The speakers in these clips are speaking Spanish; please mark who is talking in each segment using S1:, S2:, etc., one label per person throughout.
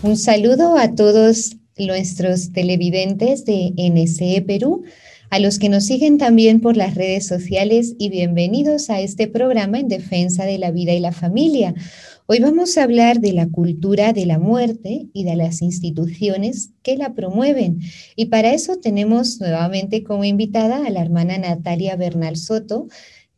S1: Un saludo a todos nuestros televidentes de NSE Perú, a los que nos siguen también por las redes sociales y bienvenidos a este programa en defensa de la vida y la familia. Hoy vamos a hablar de la cultura de la muerte y de las instituciones que la promueven. Y para eso tenemos nuevamente como invitada a la hermana Natalia Bernal Soto,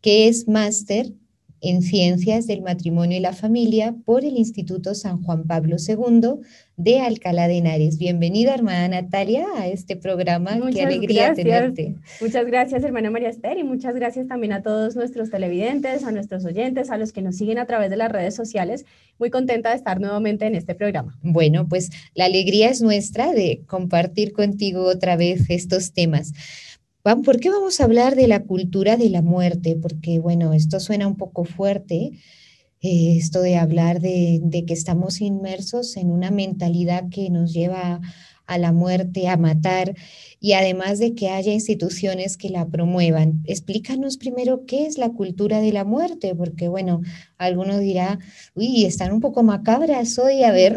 S1: que es máster en Ciencias del Matrimonio y la Familia por el Instituto San Juan Pablo II de Alcalá de Henares. Bienvenida, hermana Natalia, a este programa. Qué alegría tenerte.
S2: Muchas gracias, hermana María Esther, y muchas gracias también a todos nuestros televidentes, a nuestros oyentes, a los que nos siguen a través de las redes sociales. Muy contenta de estar nuevamente en este programa.
S1: Bueno, pues la alegría es nuestra de compartir contigo otra vez estos temas. ¿Por qué vamos a hablar de la cultura de la muerte? Porque, bueno, esto suena un poco fuerte, esto de hablar de que estamos inmersos en una mentalidad que nos lleva a la muerte, a matar, y además de que haya instituciones que la promuevan. Explícanos primero qué es la cultura de la muerte, porque, bueno, alguno dirá, uy, están un poco macabras hoy, a ver.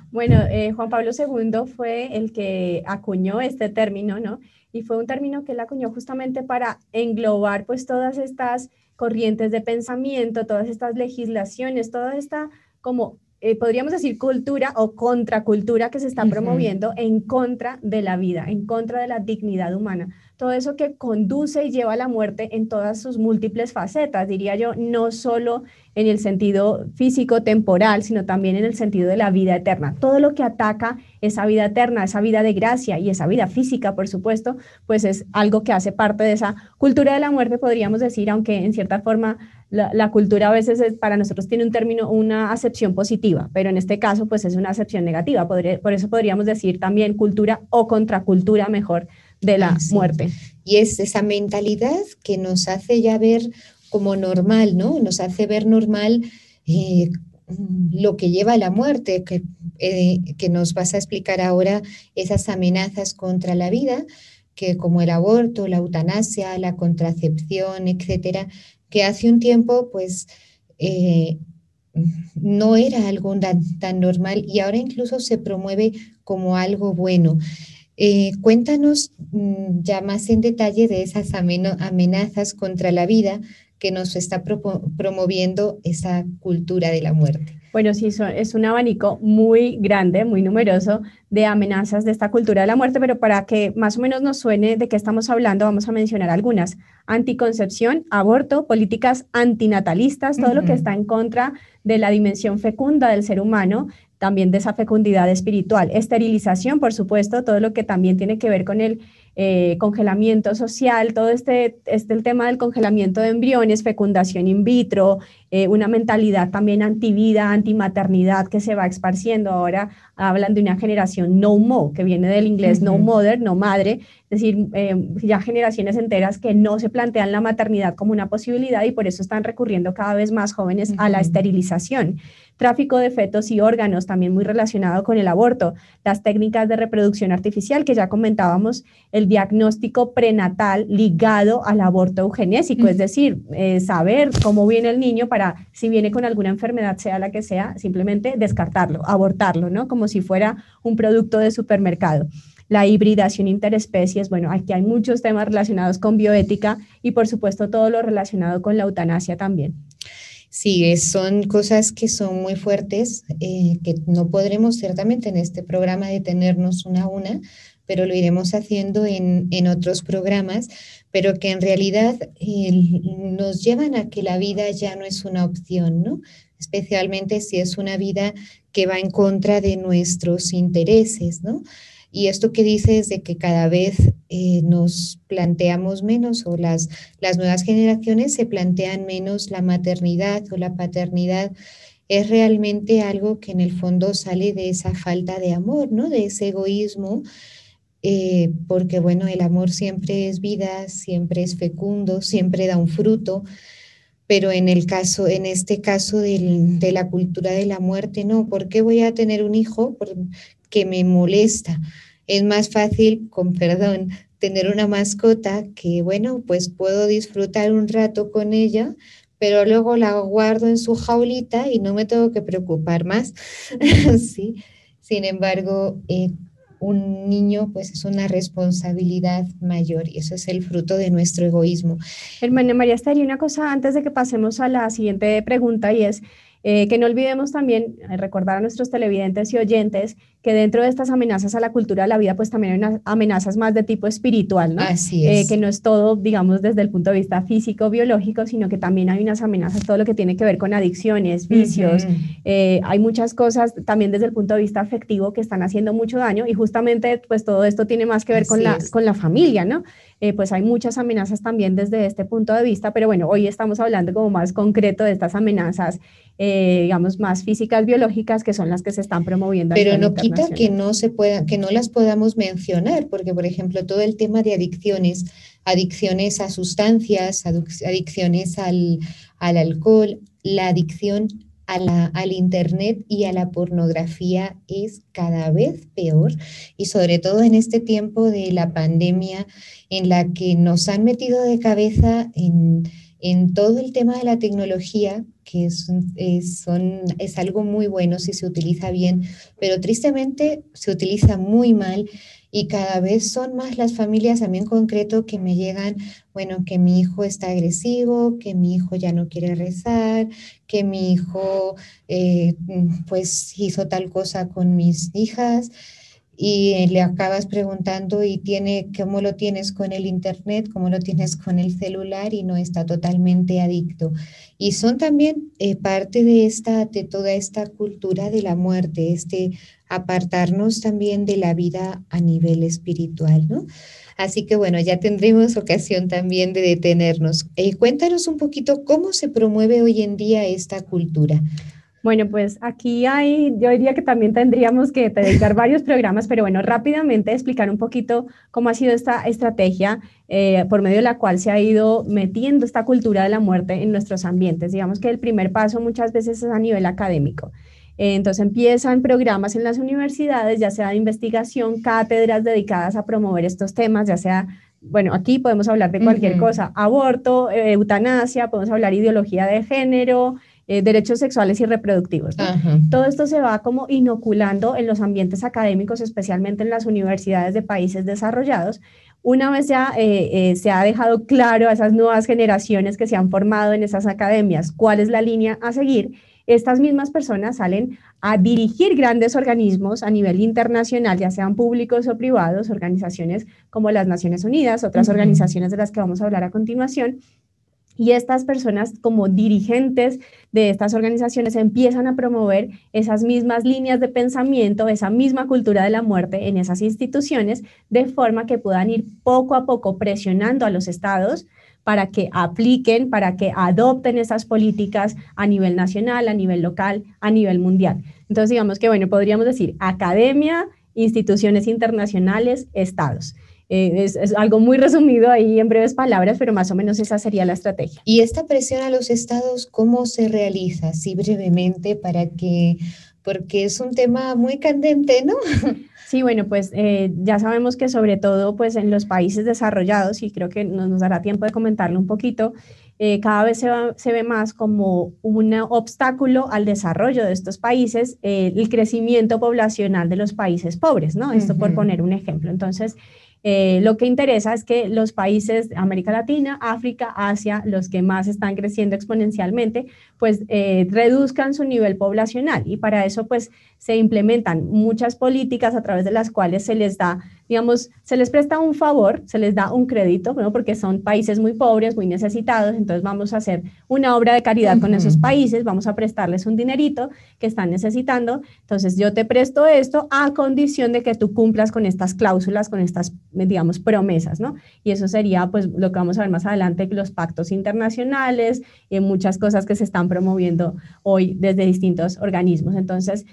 S2: Bueno, Juan Pablo II fue el que acuñó este término, ¿no? Y fue un término que él acuñó justamente para englobar pues todas estas corrientes de pensamiento, todas estas legislaciones, toda esta como podríamos decir cultura o contracultura que se está promoviendo en contra de la vida, en contra de la dignidad humana. Todo eso que conduce y lleva a la muerte en todas sus múltiples facetas, diría yo, no solo en el sentido físico, temporal, sino también en el sentido de la vida eterna. Todo lo que ataca esa vida eterna, esa vida de gracia y esa vida física, por supuesto, pues es algo que hace parte de esa cultura de la muerte, podríamos decir, aunque en cierta forma la cultura a veces para nosotros tiene un término, una acepción positiva, pero en este caso pues es una acepción negativa. Por eso podríamos decir también cultura o contracultura mejor de la muerte.
S1: Y es esa mentalidad que nos hace ya ver como normal, ¿no? Nos hace ver normal lo que lleva a la muerte, que nos vas a explicar ahora, esas amenazas contra la vida, que como el aborto, la eutanasia, la contracepción, etcétera, que hace un tiempo, pues, no era algo tan normal y ahora incluso se promueve como algo bueno. Cuéntanos ya más en detalle de esas amenazas contra la vida que nos está promoviendo esa cultura de la muerte.
S2: Bueno, sí, es un abanico muy grande, muy numeroso de amenazas de esta cultura de la muerte, pero para que más o menos nos suene de qué estamos hablando, vamos a mencionar algunas. Anticoncepción, aborto, políticas antinatalistas, todo lo que está en contra de la dimensión fecunda del ser humano, también de esa fecundidad espiritual. Esterilización, por supuesto, todo lo que también tiene que ver con el congelamiento social, todo el tema del congelamiento de embriones, fecundación in vitro, una mentalidad también antivida, antimaternidad que se va esparciendo. Ahora hablan de una generación no more, que viene del inglés no mother, no madre, es decir, ya generaciones enteras que no se plantean la maternidad como una posibilidad y por eso están recurriendo cada vez más jóvenes a la esterilización. Tráfico de fetos y órganos, también muy relacionado con el aborto, las técnicas de reproducción artificial que ya comentábamos, el diagnóstico prenatal ligado al aborto eugenésico, es decir, saber cómo viene el niño para, si viene con alguna enfermedad, sea la que sea, simplemente descartarlo, abortarlo, ¿no? Como si fuera un producto de supermercado. La hibridación interespecies, bueno, aquí hay muchos temas relacionados con bioética y por supuesto todo lo relacionado con la eutanasia también.
S1: Sí, son cosas que son muy fuertes, que no podremos ciertamente en este programa detenernos una a una, pero lo iremos haciendo en otros programas, pero que en realidad nos llevan a que la vida ya no es una opción, ¿no? Especialmente si es una vida que va en contra de nuestros intereses, ¿no? Y esto que dices de que cada vez nos planteamos menos o las nuevas generaciones se plantean menos la maternidad o la paternidad, es realmente algo que en el fondo sale de esa falta de amor, ¿no? De ese egoísmo, porque bueno, el amor siempre es vida, siempre es fecundo, siempre da un fruto, pero en este caso de la cultura de la muerte, no, ¿por qué voy a tener un hijo que me molesta? Es más fácil, con perdón, tener una mascota que, bueno, pues puedo disfrutar un rato con ella, pero luego la guardo en su jaulita y no me tengo que preocupar más. Sí. Sin embargo, un niño pues es una responsabilidad mayor y eso es el fruto de nuestro egoísmo.
S2: Hermana María Esther, y una cosa antes de que pasemos a la siguiente pregunta y es que no olvidemos también recordar a nuestros televidentes y oyentes que dentro de estas amenazas a la cultura de la vida, pues también hay unas amenazas más de tipo espiritual, ¿no?
S1: Así es.
S2: Que no es todo, digamos, desde el punto de vista físico, biológico, sino que también hay unas amenazas, todo lo que tiene que ver con adicciones, vicios, hay muchas cosas también desde el punto de vista afectivo que están haciendo mucho daño y justamente pues todo esto tiene más que ver con la familia, ¿no? Pues hay muchas amenazas también desde este punto de vista, pero bueno, hoy estamos hablando como más concreto de estas amenazas, digamos, más físicas, biológicas, que son las que se están promoviendo a
S1: Pero
S2: nivel
S1: no quita que
S2: internacional.
S1: no se pueda, que no las podamos mencionar, porque por ejemplo todo el tema de adicciones, adicciones a sustancias, adicciones al alcohol, la adicción al internet y a la pornografía es cada vez peor y sobre todo en este tiempo de la pandemia en la que nos han metido de cabeza en todo el tema de la tecnología, que es algo muy bueno si se utiliza bien, pero tristemente se utiliza muy mal y cada vez son más las familias, a mí en concreto, que me llegan, bueno, que mi hijo está agresivo, que mi hijo ya no quiere rezar, que mi hijo pues hizo tal cosa con mis hijas y le acabas preguntando y tiene cómo lo tienes con el internet, cómo lo tienes con el celular y no está totalmente adicto. Y son también parte de toda esta cultura de la muerte, este apartarnos también de la vida a nivel espiritual, ¿no? Así que bueno, ya tendremos ocasión también de detenernos. Cuéntanos un poquito cómo se promueve hoy en día esta cultura.
S2: Bueno, pues aquí hay, yo diría que también tendríamos que dedicar varios programas, pero bueno, rápidamente explicar un poquito cómo ha sido esta estrategia por medio de la cual se ha ido metiendo esta cultura de la muerte en nuestros ambientes. Digamos que el primer paso muchas veces es a nivel académico. Entonces empiezan programas en las universidades, ya sea de investigación, cátedras dedicadas a promover estos temas, ya sea, bueno, aquí podemos hablar de cualquier cosa, aborto, eutanasia, podemos hablar ideología de género, derechos sexuales y reproductivos, ¿no? Todo esto se va como inoculando en los ambientes académicos, especialmente en las universidades de países desarrollados. Una vez ya se ha dejado claro a esas nuevas generaciones que se han formado en esas academias cuál es la línea a seguir, estas mismas personas salen a dirigir grandes organismos a nivel internacional, ya sean públicos o privados, organizaciones como las Naciones Unidas, otras organizaciones de las que vamos a hablar a continuación. Y estas personas como dirigentes de estas organizaciones empiezan a promover esas mismas líneas de pensamiento, esa misma cultura de la muerte en esas instituciones, de forma que puedan ir poco a poco presionando a los estados para que apliquen, para que adopten esas políticas a nivel nacional, a nivel local, a nivel mundial. Entonces, digamos que, bueno, podríamos decir academia, instituciones internacionales, estados. Es algo muy resumido ahí en breves palabras, pero más o menos esa sería la estrategia.
S1: ¿Y esta presión a los estados cómo se realiza? Así brevemente porque es un tema muy candente, ¿no?
S2: Sí, bueno, pues ya sabemos que sobre todo pues en los países desarrollados, y creo que nos dará tiempo de comentarlo un poquito, cada vez se ve más como un obstáculo al desarrollo de estos países, el crecimiento poblacional de los países pobres, ¿no? Esto por poner un ejemplo. Entonces, lo que interesa es que los países de América Latina, África, Asia, los que más están creciendo exponencialmente, pues reduzcan su nivel poblacional y para eso pues se implementan muchas políticas a través de las cuales se les da, digamos, se les presta un favor, se les da un crédito, ¿no? Porque son países muy pobres, muy necesitados, entonces vamos a hacer una obra de caridad con esos países, vamos a prestarles un dinerito que están necesitando, entonces yo te presto esto a condición de que tú cumplas con estas cláusulas, con estas, digamos, promesas, ¿no? Y eso sería, pues, lo que vamos a ver más adelante, los pactos internacionales, muchas cosas que se están promoviendo hoy desde distintos organismos. Entonces,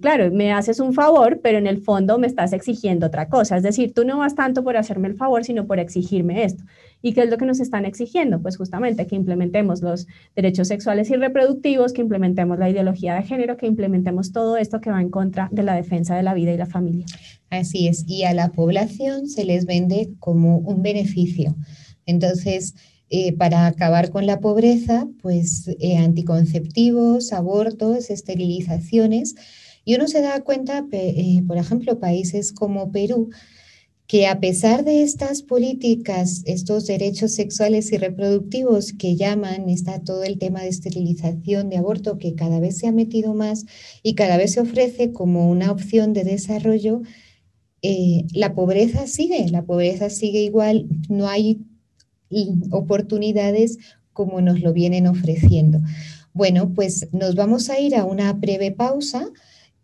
S2: claro, me haces un favor, pero en el fondo me estás exigiendo otra cosa. Es decir, tú no vas tanto por hacerme el favor, sino por exigirme esto. ¿Y qué es lo que nos están exigiendo? Pues justamente que implementemos los derechos sexuales y reproductivos, que implementemos la ideología de género, que implementemos todo esto que va en contra de la defensa de la vida y la familia.
S1: Así es, y a la población se les vende como un beneficio. Entonces, para acabar con la pobreza, pues anticonceptivos, abortos, esterilizaciones, Y uno se da cuenta, por ejemplo, países como Perú, que a pesar de estas políticas, estos derechos sexuales y reproductivos que llaman, está todo el tema de esterilización, de aborto, que cada vez se ha metido más y cada vez se ofrece como una opción de desarrollo, la pobreza sigue igual, no hay oportunidades como nos lo vienen ofreciendo. Bueno, pues nos vamos a ir a una breve pausa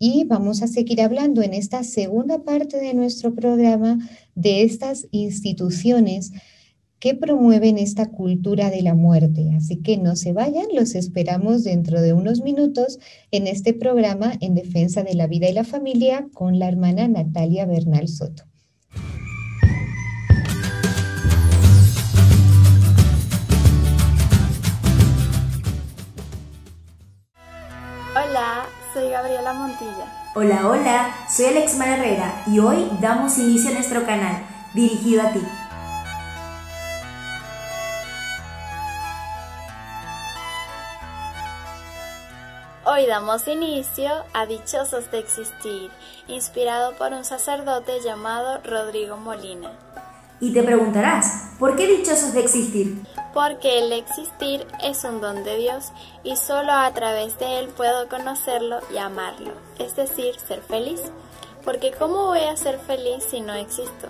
S1: y vamos a seguir hablando en esta segunda parte de nuestro programa de estas instituciones que promueven esta cultura de la muerte. Así que no se vayan, los esperamos dentro de unos minutos en este programa en defensa de la vida y la familia con la hermana Natalia Bernal Soto.
S3: Hola, soy Gabriela Montilla.
S4: Hola, hola, soy Alexmar Herrera y hoy damos inicio a nuestro canal, dirigido a ti.
S3: Hoy damos inicio a Dichosos de Existir, inspirado por un sacerdote llamado Rodrigo Molina.
S4: Y te preguntarás, ¿por qué dichosos de existir?
S3: Porque el existir es un don de Dios y solo a través de él puedo conocerlo y amarlo, es decir, ser feliz. Porque ¿cómo voy a ser feliz si no existo?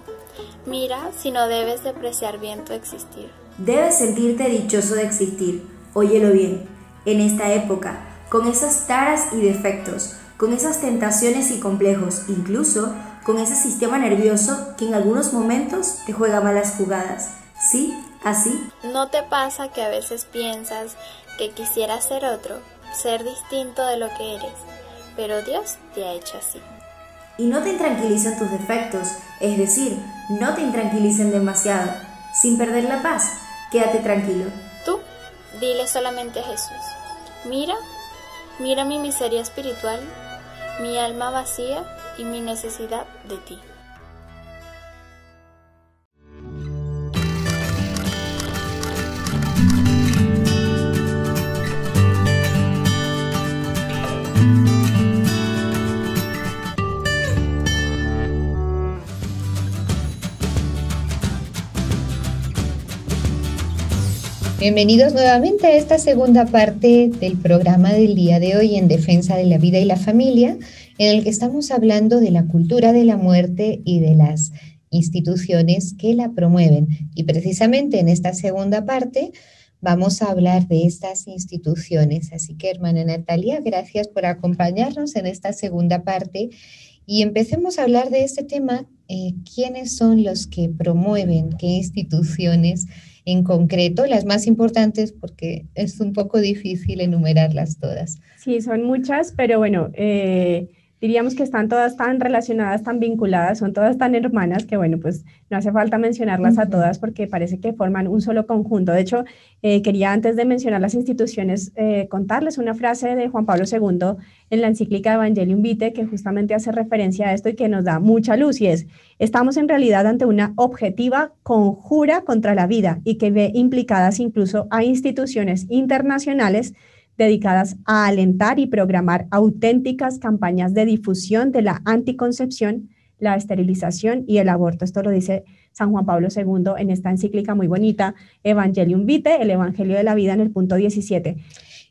S3: Mira, si no debes depreciar bien tu existir.
S4: Debes sentirte dichoso de existir, óyelo bien, en esta época, con esas taras y defectos, con esas tentaciones y complejos, incluso con ese sistema nervioso que en algunos momentos te juega malas jugadas. ¿Sí? ¿Así?
S3: ¿No te pasa que a veces piensas que quisieras ser otro, ser distinto de lo que eres, pero Dios te ha hecho así?
S4: Y no te intranquilizan tus defectos, es decir, no te intranquilicen demasiado. Sin perder la paz, quédate tranquilo.
S3: Tú, dile solamente a Jesús, mira mi miseria espiritual, mi alma vacía y mi necesidad de ti.
S1: Bienvenidos nuevamente a esta segunda parte del programa del día de hoy en defensa de la vida y la familia, en el que estamos hablando de la cultura de la muerte y de las instituciones que la promueven. Y precisamente en esta segunda parte vamos a hablar de estas instituciones. Así que, hermana Natalia, gracias por acompañarnos en esta segunda parte. Y empecemos a hablar de este tema, ¿quiénes son los que promueven, qué instituciones en concreto, las más importantes, porque es un poco difícil enumerarlas todas?
S2: Sí, son muchas, pero bueno, diríamos que están todas tan relacionadas, tan vinculadas, son todas tan hermanas que bueno, pues no hace falta mencionarlas a todas porque parece que forman un solo conjunto. De hecho, quería antes de mencionar las instituciones contarles una frase de Juan Pablo II en la encíclica Evangelium Vitae que justamente hace referencia a esto y que nos da mucha luz, y es: estamos en realidad ante una objetiva conjura contra la vida y que ve implicadas incluso a instituciones internacionales dedicadas a alentar y programar auténticas campañas de difusión de la anticoncepción, la esterilización y el aborto. Esto lo dice San Juan Pablo II en esta encíclica muy bonita, Evangelium Vitae, el Evangelio de la Vida, en el punto 17.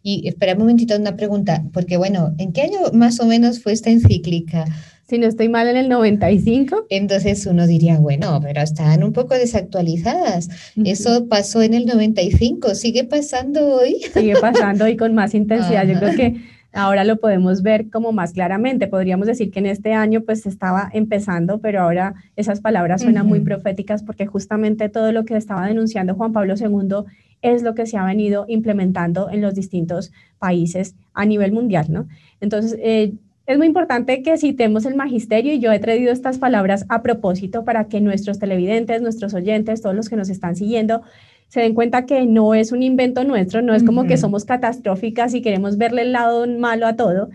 S1: Y espera un momentito, una pregunta, porque bueno, ¿en qué año más o menos fue esta encíclica?
S2: Si no estoy mal, en el 95.
S1: Entonces uno diría, bueno, pero están un poco desactualizadas. Eso pasó en el 95, ¿sigue pasando hoy?
S2: Sigue pasando y con más intensidad. Yo creo que ahora lo podemos ver como más claramente. Podríamos decir que en este año pues estaba empezando, pero ahora esas palabras suenan muy proféticas porque justamente todo lo que estaba denunciando Juan Pablo II es lo que se ha venido implementando en los distintos países a nivel mundial, ¿no? Entonces, es muy importante que citemos el magisterio, y yo he traído estas palabras a propósito para que nuestros televidentes, nuestros oyentes, todos los que nos están siguiendo, se den cuenta que no es un invento nuestro, no es como que somos catastróficas y queremos verle el lado malo a todo,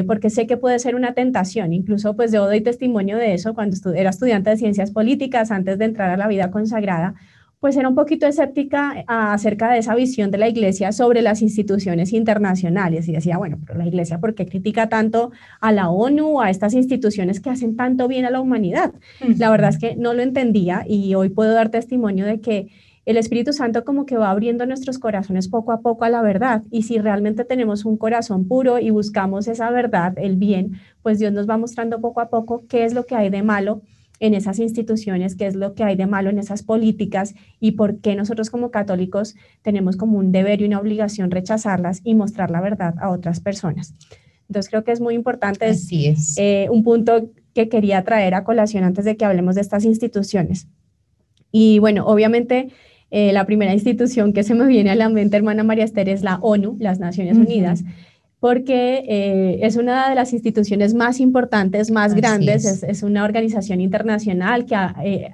S2: porque sé que puede ser una tentación. Incluso pues yo doy testimonio de eso cuando era estudiante de ciencias políticas antes de entrar a la vida consagrada. pues era un poquito escéptica acerca de esa visión de la Iglesia sobre las instituciones internacionales y decía, bueno, pero la Iglesia, ¿por qué critica tanto a la ONU o a estas instituciones que hacen tanto bien a la humanidad? La verdad es que no lo entendía y hoy puedo dar testimonio de que el Espíritu Santo como que va abriendo nuestros corazones poco a poco a la verdad, y si realmente tenemos un corazón puro y buscamos esa verdad, el bien, pues Dios nos va mostrando poco a poco qué es lo que hay de malo en esas instituciones, qué es lo que hay de malo en esas políticas y por qué nosotros como católicos tenemos como un deber y una obligación rechazarlas y mostrar la verdad a otras personas. Entonces creo que es muy importante,
S1: Así es.
S2: Un punto que quería traer a colación antes de que hablemos de estas instituciones. Y bueno, obviamente la primera institución que se me viene a la mente, hermana María Esther, es la ONU, las Naciones Unidas, porque es una de las instituciones más importantes, más grandes, es una organización internacional que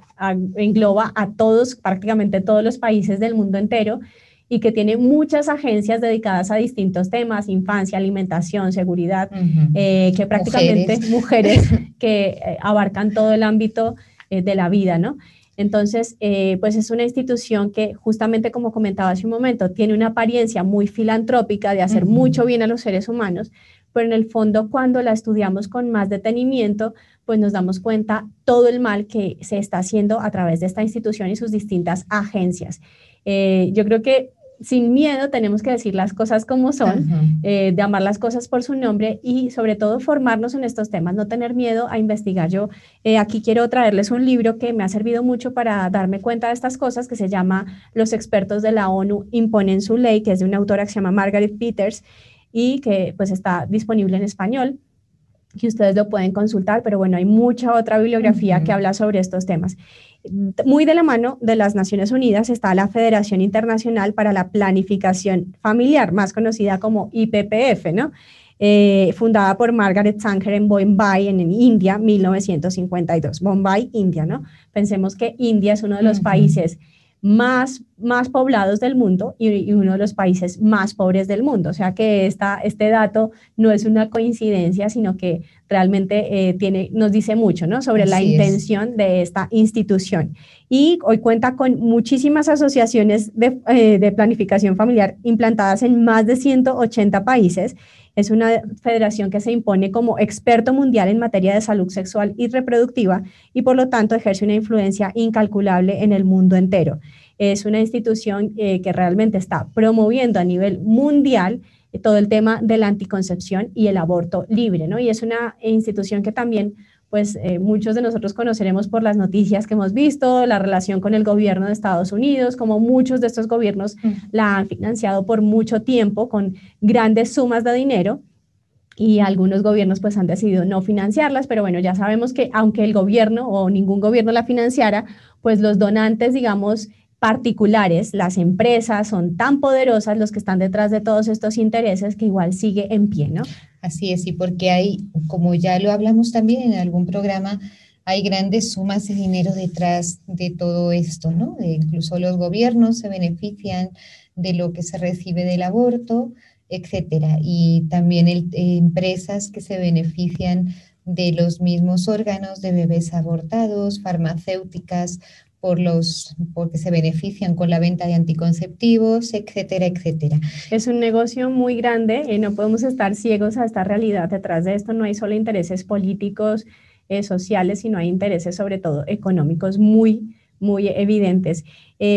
S2: engloba a todos, prácticamente todos los países del mundo entero, y que tiene muchas agencias dedicadas a distintos temas, infancia, alimentación, seguridad, que prácticamente mujeres que abarcan todo el ámbito de la vida, ¿no? Entonces, pues es una institución que justamente, como comentaba hace un momento, tiene una apariencia muy filantrópica de hacer mucho bien a los seres humanos, pero en el fondo cuando la estudiamos con más detenimiento, pues nos damos cuenta todo el mal que se está haciendo a través de esta institución y sus distintas agencias. Yo creo que sin miedo tenemos que decir las cosas como son, de amar las cosas por su nombre y sobre todo formarnos en estos temas, no tener miedo a investigar. Yo aquí quiero traerles un libro que me ha servido mucho para darme cuenta de estas cosas, que se llama Los expertos de la ONU imponen su ley, que es de una autora que se llama Margaret Peters y que pues está disponible en español, que ustedes lo pueden consultar, pero bueno, hay mucha otra bibliografía que habla sobre estos temas. Muy de la mano de las Naciones Unidas está la Federación Internacional para la Planificación Familiar, más conocida como IPPF, ¿no? Fundada por Margaret Sanger en Bombay, en India, 1952. Bombay, India, ¿no? Pensemos que India es uno de los países más poblados del mundo y uno de los países más pobres del mundo. O sea que este dato no es una coincidencia, sino que realmente nos dice mucho, ¿no? Sobre la intención de esta institución. Y hoy cuenta con muchísimas asociaciones de planificación familiar implantadas en más de 180 países. Es una federación que se impone como experto mundial en materia de salud sexual y reproductiva y por lo tanto ejerce una influencia incalculable en el mundo entero. Es una institución que realmente está promoviendo a nivel mundial todo el tema de la anticoncepción y el aborto libre, ¿no? Y es una institución que también pues muchos de nosotros conoceremos por las noticias que hemos visto, la relación con el gobierno de Estados Unidos, como muchos de estos gobiernos la han financiado por mucho tiempo con grandes sumas de dinero y algunos gobiernos pues han decidido no financiarlas, pero bueno, ya sabemos que aunque el gobierno o ningún gobierno la financiara, pues los donantes, digamos, particulares, las empresas son tan poderosas los que están detrás de todos estos intereses que igual sigue en pie, ¿no?
S1: Así es, y porque hay, como ya lo hablamos también en algún programa, hay grandes sumas de dinero detrás de todo esto, ¿no? Incluso los gobiernos se benefician de lo que se recibe del aborto, etcétera, y también empresas que se benefician de los mismos órganos de bebés abortados, farmacéuticas, porque se benefician con la venta de anticonceptivos, etcétera, etcétera.
S2: Es un negocio muy grande y no podemos estar ciegos a esta realidad. Detrás de esto no hay solo intereses políticos, sociales, sino hay intereses sobre todo económicos muy evidentes.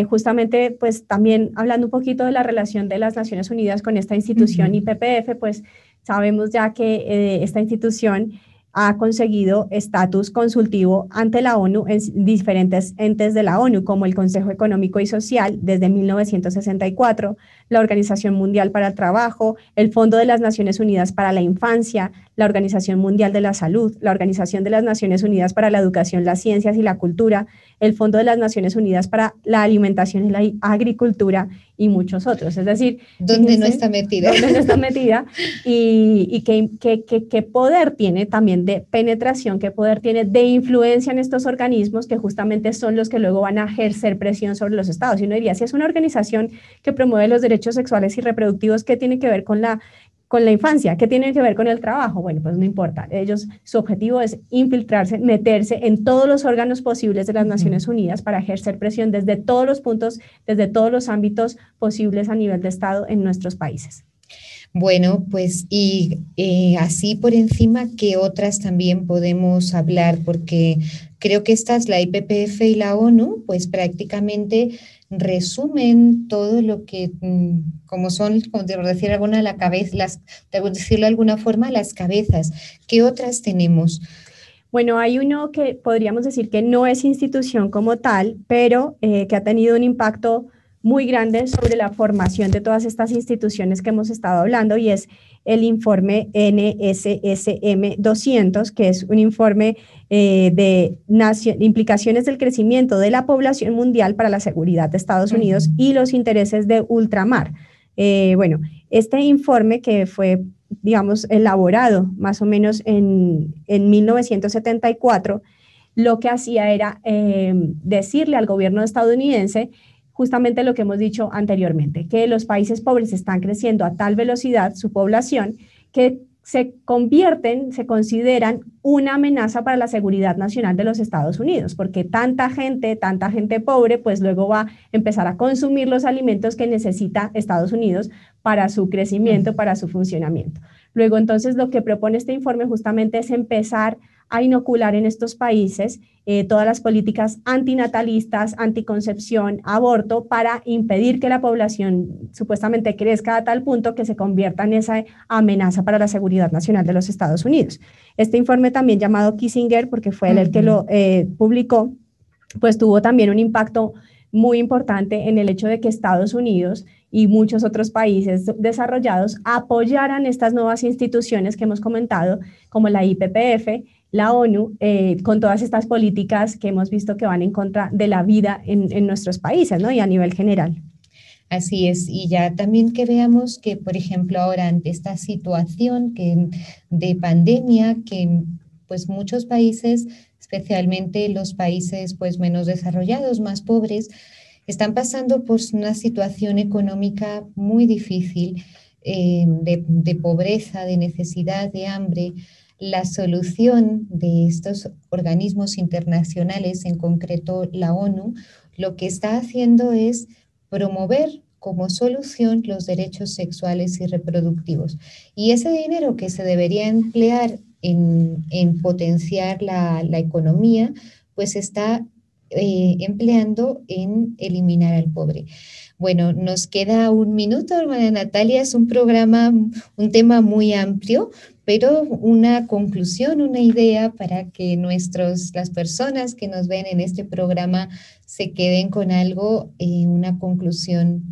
S2: Justamente, pues también hablando un poquito de la relación de las Naciones Unidas con esta institución IPPF, pues sabemos ya que esta institución ha conseguido estatus consultivo ante la ONU en diferentes entes de la ONU, como el Consejo Económico y Social desde 1964, la Organización Mundial para el Trabajo, el Fondo de las Naciones Unidas para la Infancia, la Organización Mundial de la Salud, la Organización de las Naciones Unidas para la Educación, las Ciencias y la Cultura, el Fondo de las Naciones Unidas para la Alimentación y la Agricultura y muchos otros. Es decir,
S1: ¿dónde no está metida?
S2: ¿Dónde no está metida? Y qué poder tiene también de penetración, qué poder tiene de influencia en estos organismos que justamente son los que luego van a ejercer presión sobre los estados. Y uno diría, si es una organización que promueve los derechos sexuales y reproductivos, ¿qué tiene que ver con con la infancia. ¿Qué tiene que ver con el trabajo? Bueno, pues no importa. Ellos, su objetivo es infiltrarse, meterse en todos los órganos posibles de las Naciones Unidas para ejercer presión desde todos los puntos, desde todos los ámbitos posibles a nivel de Estado en nuestros países.
S1: Bueno, pues y así por encima, ¿qué otras también podemos hablar? Porque creo que estas, la IPPF y la ONU, pues prácticamente resumen todo lo que, como son, como decir alguna, la cabeza, decirlo de alguna forma, las cabezas. ¿Qué otras tenemos?
S2: Bueno, hay uno que podríamos decir que no es institución como tal, pero que ha tenido un impacto muy grande sobre la formación de todas estas instituciones que hemos estado hablando, y es el informe NSSM 200, que es un informe de implicaciones del crecimiento de la población mundial para la seguridad de Estados Unidos y los intereses de ultramar. Bueno, este informe, que fue, digamos, elaborado más o menos en 1974, lo que hacía era decirle al gobierno estadounidense justamente lo que hemos dicho anteriormente, que los países pobres están creciendo a tal velocidad, su población, que se consideran una amenaza para la seguridad nacional de los Estados Unidos, porque tanta gente pobre, pues luego va a empezar a consumir los alimentos que necesita Estados Unidos para su crecimiento, para su funcionamiento. Luego, entonces, lo que propone este informe justamente es empezar a inocular en estos países todas las políticas antinatalistas, anticoncepción, aborto, para impedir que la población supuestamente crezca a tal punto que se convierta en esa amenaza para la seguridad nacional de los Estados Unidos. Este informe, también llamado Kissinger, porque fue él el que lo publicó, pues tuvo también un impacto muy importante en el hecho de que Estados Unidos y muchos otros países desarrollados apoyaran estas nuevas instituciones que hemos comentado, como la IPPF, la ONU, con todas estas políticas que hemos visto que van en contra de la vida en nuestros países, ¿no? Y a nivel general.
S1: Así es, y ya también que veamos que, por ejemplo, ahora ante esta situación de pandemia, que pues muchos países, especialmente los países pues menos desarrollados, más pobres, están pasando por una situación económica muy difícil, de pobreza, de necesidad, de hambre. La solución de estos organismos internacionales, en concreto la ONU, lo que está haciendo es promover como solución los derechos sexuales y reproductivos. Y ese dinero que se debería emplear en potenciar la economía, pues está empleando en eliminar al pobre. Bueno, nos queda un minuto, hermana Natalia. Es un tema muy amplio, pero una conclusión, una idea para que las personas que nos ven en este programa se queden con algo, una conclusión.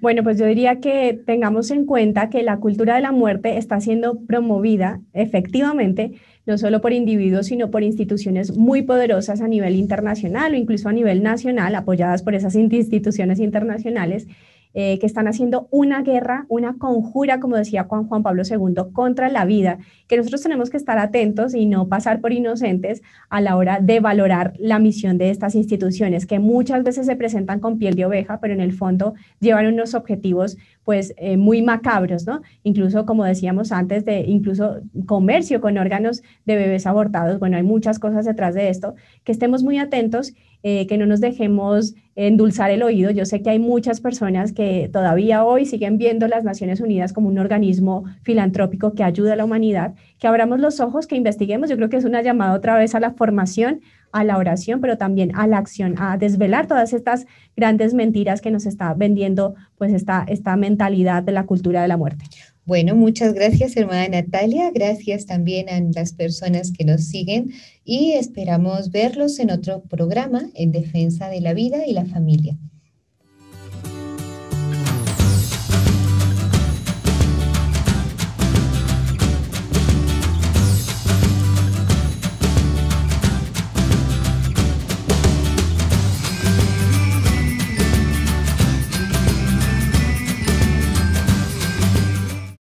S2: Bueno, pues yo diría que tengamos en cuenta que la cultura de la muerte está siendo promovida efectivamente, no solo por individuos, sino por instituciones muy poderosas a nivel internacional o incluso a nivel nacional, apoyadas por esas instituciones internacionales, que están haciendo una guerra, una conjura, como decía Juan Pablo II, contra la vida, que nosotros tenemos que estar atentos y no pasar por inocentes a la hora de valorar la misión de estas instituciones, que muchas veces se presentan con piel de oveja, pero en el fondo llevan unos objetivos pues muy macabros, ¿no? Incluso, como decíamos antes, de incluso comercio con órganos de bebés abortados. Bueno, hay muchas cosas detrás de esto, que estemos muy atentos, que no nos dejemos endulzar el oído. Yo sé que hay muchas personas que todavía hoy siguen viendo las Naciones Unidas como un organismo filantrópico que ayuda a la humanidad, que abramos los ojos, que investiguemos. Yo creo que es una llamada otra vez a la formación, a la oración, pero también a la acción, a desvelar todas estas grandes mentiras que nos está vendiendo pues esta mentalidad de la cultura de la muerte.
S1: Bueno, muchas gracias, hermana Natalia. Gracias también a las personas que nos siguen y esperamos verlos en otro programa en defensa de la vida y la familia.